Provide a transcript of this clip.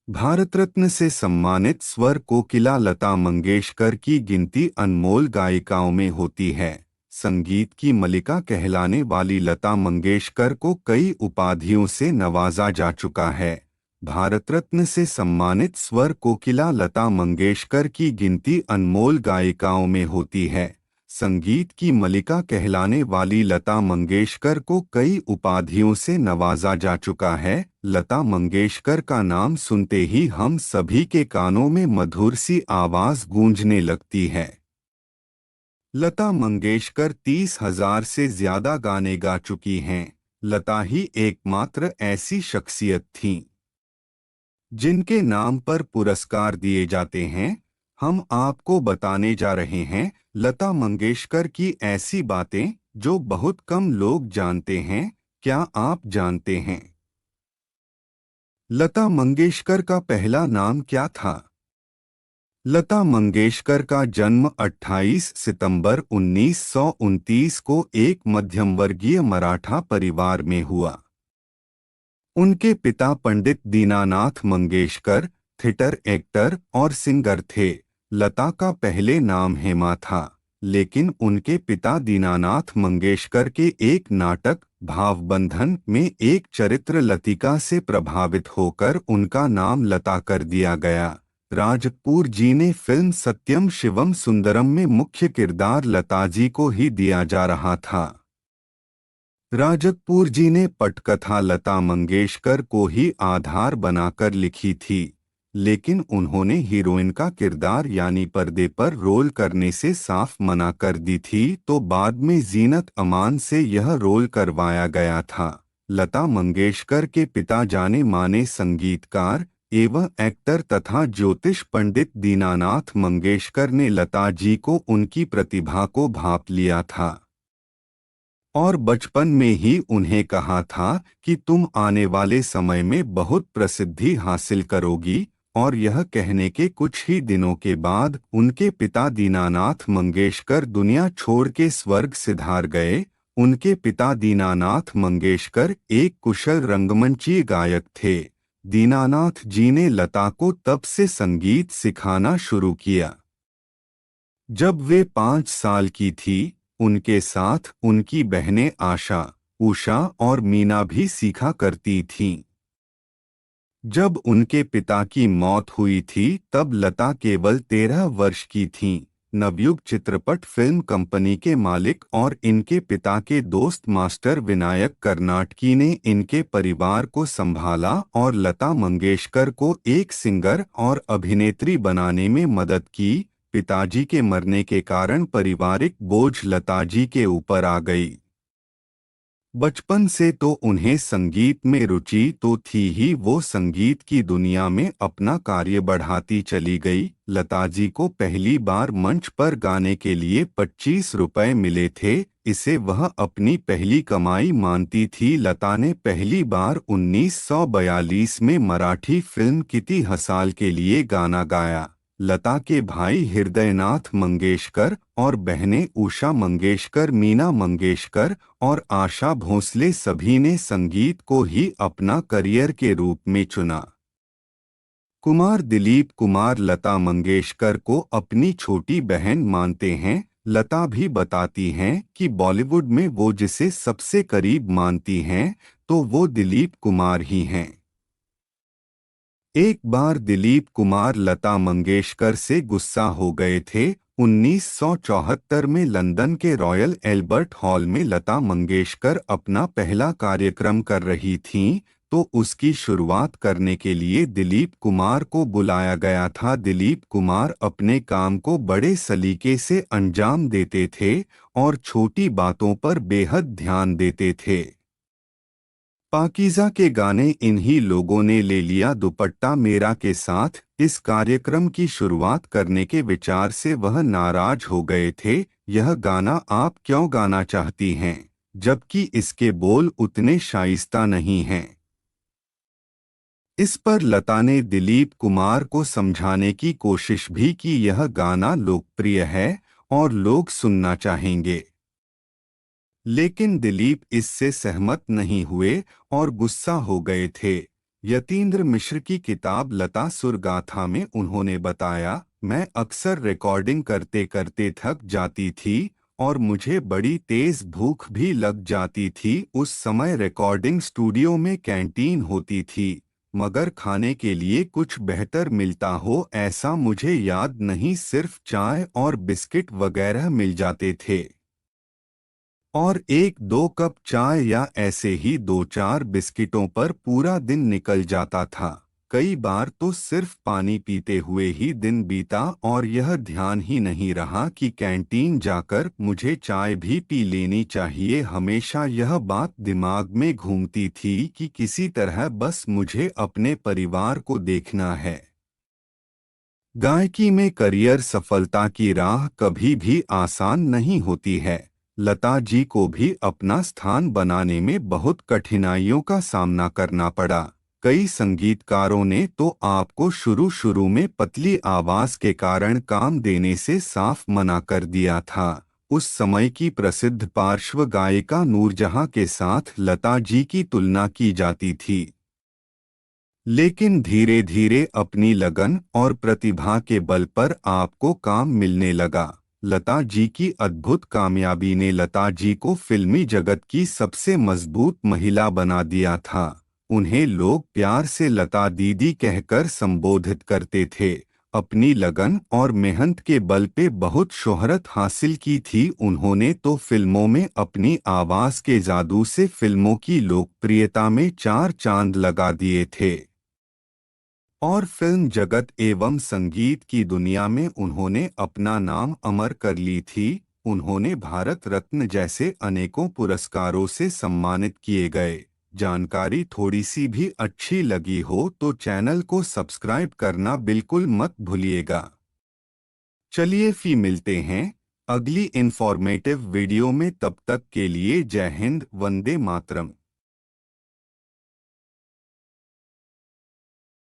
भारत रत्न से सम्मानित स्वर कोकिला लता मंगेशकर की गिनती अनमोल गायिकाओं में होती है। संगीत की मलिका कहलाने वाली लता मंगेशकर को कई उपाधियों से नवाजा जा चुका है। भारत रत्न से सम्मानित स्वर कोकिला लता मंगेशकर की गिनती अनमोल गायिकाओं में होती है। संगीत की मलिका कहलाने वाली लता मंगेशकर को कई उपाधियों से नवाजा जा चुका है। लता मंगेशकर का नाम सुनते ही हम सभी के कानों में मधुर सी आवाज गूंजने लगती है। लता मंगेशकर 30,000 से ज्यादा गाने गा चुकी हैं। लता ही एकमात्र ऐसी शख्सियत थीं जिनके नाम पर पुरस्कार दिए जाते हैं। हम आपको बताने जा रहे हैं लता मंगेशकर की ऐसी बातें जो बहुत कम लोग जानते हैं। क्या आप जानते हैं लता मंगेशकर का पहला नाम क्या था? लता मंगेशकर का जन्म 28 सितंबर 1929 को एक मध्यम वर्गीय मराठा परिवार में हुआ। उनके पिता पंडित दीनानाथ मंगेशकर थिएटर एक्टर और सिंगर थे। लता का पहले नाम हेमा था, लेकिन उनके पिता दीनानाथ मंगेशकर के एक नाटक भावबंधन में एक चरित्र लतिका से प्रभावित होकर उनका नाम लता कर दिया गया। राज कपूर जी ने फिल्म सत्यम शिवम सुंदरम में मुख्य किरदार लता जी को ही दिया जा रहा था। राज कपूर जी ने पटकथा लता मंगेशकर को ही आधार बनाकर लिखी थी, लेकिन उन्होंने हीरोइन का किरदार यानी पर्दे पर रोल करने से साफ मना कर दी थी, तो बाद में जीनत अमान से यह रोल करवाया गया था। लता मंगेशकर के पिता जाने माने संगीतकार एवं एक्टर तथा ज्योतिष पंडित दीनानाथ मंगेशकर ने लता जी को उनकी प्रतिभा को भांप लिया था और बचपन में ही उन्हें कहा था कि तुम आने वाले समय में बहुत प्रसिद्धि हासिल करोगी। और यह कहने के कुछ ही दिनों के बाद उनके पिता दीनानाथ मंगेशकर दुनिया छोड़ के स्वर्ग सिधार गए। उनके पिता दीनानाथ मंगेशकर एक कुशल रंगमंचीय गायक थे। दीनानाथ जी ने लता को तब से संगीत सिखाना शुरू किया। जब वे 5 साल की थी, उनके साथ उनकी बहनें आशा, उषा और मीना भी सीखा करती थीं। जब उनके पिता की मौत हुई थी तब लता केवल 13 वर्ष की थीं। नवयुग चित्रपट फिल्म कंपनी के मालिक और इनके पिता के दोस्त मास्टर विनायक कर्नाटकी ने इनके परिवार को संभाला और लता मंगेशकर को एक सिंगर और अभिनेत्री बनाने में मदद की। पिताजी के मरने के कारण पारिवारिक बोझ लता जी के ऊपर आ गई। बचपन से तो उन्हें संगीत में रुचि तो थी ही, वो संगीत की दुनिया में अपना कार्य बढ़ाती चली गई। लता जी को पहली बार मंच पर गाने के लिए 25 रुपए मिले थे। इसे वह अपनी पहली कमाई मानती थी। लता ने पहली बार 1942 में मराठी फिल्म किती हसाल के लिए गाना गाया। लता के भाई हृदयनाथ मंगेशकर और बहनें उषा मंगेशकर, मीना मंगेशकर और आशा भोसले सभी ने संगीत को ही अपना करियर के रूप में चुना। कुमार दिलीप कुमार लता मंगेशकर को अपनी छोटी बहन मानते हैं। लता भी बताती हैं कि बॉलीवुड में वो जिसे सबसे करीब मानती हैं तो वो दिलीप कुमार ही हैं। एक बार दिलीप कुमार लता मंगेशकर से गुस्सा हो गए थे। 1974 में लंदन के रॉयल एल्बर्ट हॉल में लता मंगेशकर अपना पहला कार्यक्रम कर रही थीं, तो उसकी शुरुआत करने के लिए दिलीप कुमार को बुलाया गया था। दिलीप कुमार अपने काम को बड़े सलीके से अंजाम देते थे और छोटी बातों पर बेहद ध्यान देते थे। पाकीज़ा के गाने इन्हीं लोगों ने ले लिया दुपट्टा मेरा के साथ इस कार्यक्रम की शुरुआत करने के विचार से वह नाराज हो गए थे। यह गाना आप क्यों गाना चाहती हैं, जबकि इसके बोल उतने शाइस्ता नहीं हैं। इस पर लता ने दिलीप कुमार को समझाने की कोशिश भी कि यह गाना लोकप्रिय है और लोग सुनना चाहेंगे, लेकिन दिलीप इससे सहमत नहीं हुए और गुस्सा हो गए थे। यतीन्द्र मिश्र की किताब लता सुरगाथा में उन्होंने बताया, मैं अक्सर रिकॉर्डिंग करते करते थक जाती थी और मुझे बड़ी तेज भूख भी लग जाती थी। उस समय रिकॉर्डिंग स्टूडियो में कैंटीन होती थी, मगर खाने के लिए कुछ बेहतर मिलता हो ऐसा मुझे याद नहीं, सिर्फ चाय और बिस्किट वगैरह मिल जाते थे। और एक दो कप चाय या ऐसे ही दो चार बिस्किटों पर पूरा दिन निकल जाता था। कई बार तो सिर्फ पानी पीते हुए ही दिन बीता और यह ध्यान ही नहीं रहा कि कैंटीन जाकर मुझे चाय भी पी लेनी चाहिए। हमेशा यह बात दिमाग में घूमती थी कि किसी तरह बस मुझे अपने परिवार को देखना है। गायकी में करियर सफलता की राह कभी भी आसान नहीं होती है। लता जी को भी अपना स्थान बनाने में बहुत कठिनाइयों का सामना करना पड़ा। कई संगीतकारों ने तो आपको शुरू शुरू में पतली आवाज के कारण काम देने से साफ मना कर दिया था। उस समय की प्रसिद्ध पार्श्व गायिका नूरजहां के साथ लता जी की तुलना की जाती थी। लेकिन धीरे धीरे अपनी लगन और प्रतिभा के बल पर आपको काम मिलने लगा। लता जी की अद्भुत कामयाबी ने लता जी को फिल्मी जगत की सबसे मजबूत महिला बना दिया था। उन्हें लोग प्यार से लता दीदी कहकर संबोधित करते थे। अपनी लगन और मेहनत के बल पे बहुत शोहरत हासिल की थी। उन्होंने तो फिल्मों में अपनी आवाज के जादू से फिल्मों की लोकप्रियता में चार चांद लगा दिए थे। और फिल्म जगत एवं संगीत की दुनिया में उन्होंने अपना नाम अमर कर ली थी। उन्होंने भारत रत्न जैसे अनेकों पुरस्कारों से सम्मानित किए गए। जानकारी थोड़ी सी भी अच्छी लगी हो तो चैनल को सब्सक्राइब करना बिल्कुल मत भूलिएगा। चलिए फिर मिलते हैं अगली इंफॉर्मेटिव वीडियो में, तब तक के लिए जय हिंद, वंदे मातरम।